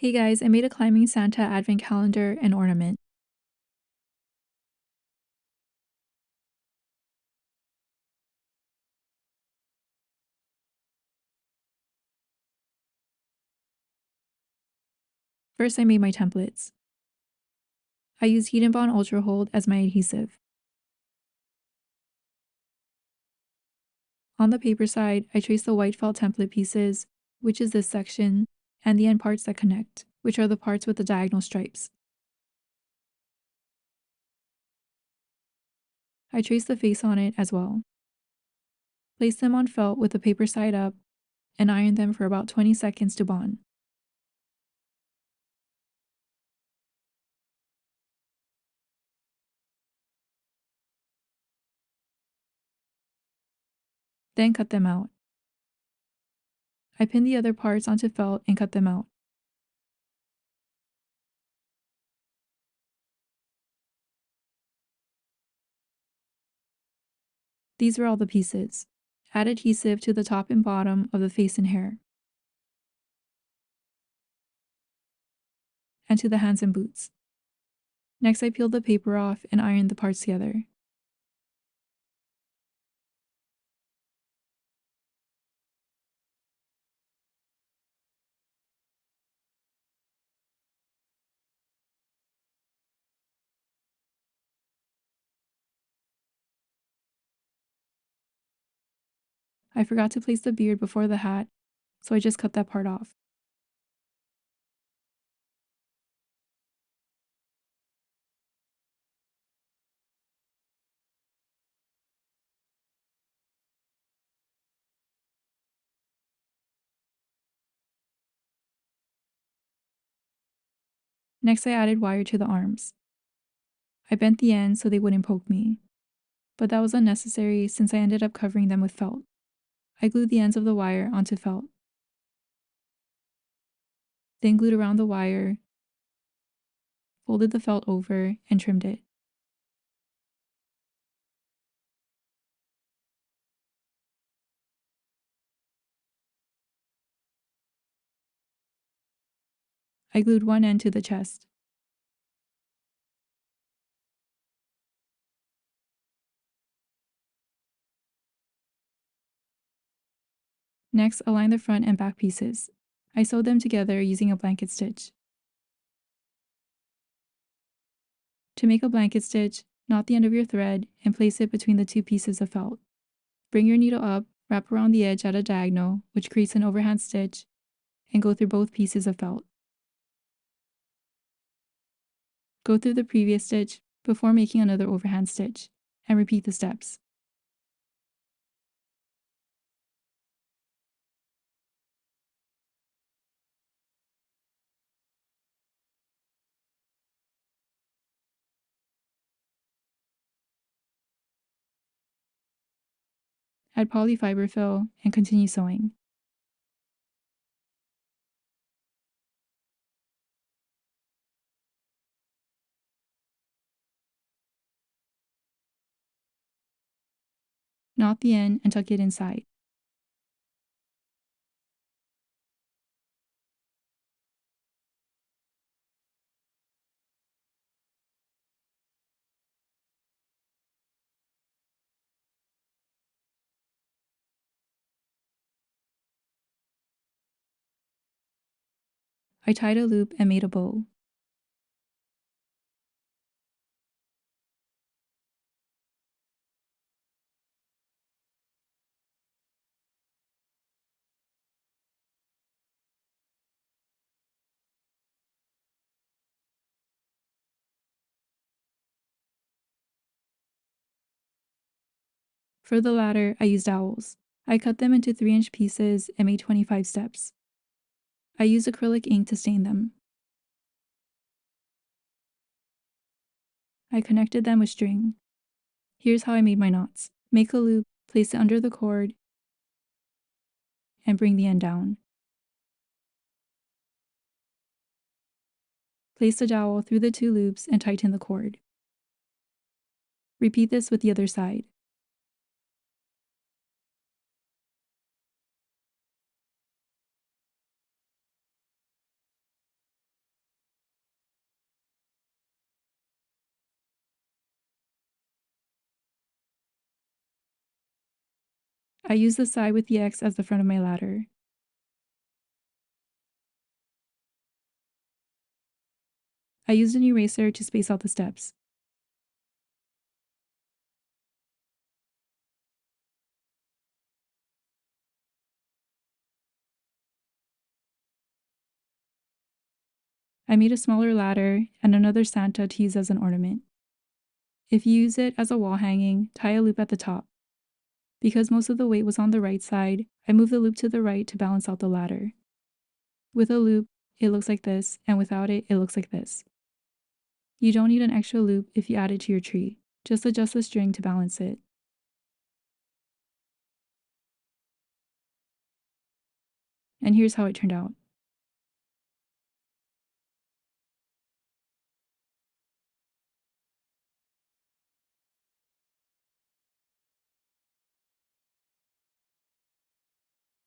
Hey guys, I made a climbing Santa advent calendar and ornament. First, I made my templates. I used HeatnBond Ultrahold as my adhesive. On the paper side, I traced the white felt template pieces, which is this section, and the end parts that connect, which are the parts with the diagonal stripes. I traced the face on it as well. Placed them on felt with the paper side up, and ironed them for about 20 seconds to bond. Then cut them out. I pinned the other parts onto felt and cut them out. These were all the pieces. Add adhesive to the top and bottom of the face and hair, and to the hands and boots. Next, I peeled the paper off and ironed the parts together. I forgot to place the beard before the hat, so I just cut that part off. Next, I added wire to the arms. I bent the ends so they wouldn't poke me, but that was unnecessary since I ended up covering them with felt. I glued the ends of the wire onto felt, then glued around the wire, folded the felt over, and trimmed it. I glued one end to the chest. Next, align the front and back pieces. I sewed them together using a blanket stitch. To make a blanket stitch, knot the end of your thread and place it between the two pieces of felt. Bring your needle up, wrap around the edge at a diagonal, which creates an overhand stitch, and go through both pieces of felt. Go through the previous stitch before making another overhand stitch, and repeat the steps. Add polyfiber fill and continue sewing. Knot the end and tuck it inside. I tied a loop and made a bow. For the ladder, I used owls. I cut them into 3-inch pieces and made 25 steps. I used acrylic ink to stain them. I connected them with string. Here's how I made my knots. Make a loop, place it under the cord, and bring the end down. Place the dowel through the 2 loops and tighten the cord. Repeat this with the other side. I use the side with the X as the front of my ladder. I used an eraser to space out the steps. I made a smaller ladder and another Santa to use as an ornament. If you use it as a wall hanging, tie a loop at the top. Because most of the weight was on the right side, I moved the loop to the right to balance out the ladder. With a loop, it looks like this, and without it, it looks like this. You don't need an extra loop if you add it to your tree. Just adjust the string to balance it. And here's how it turned out.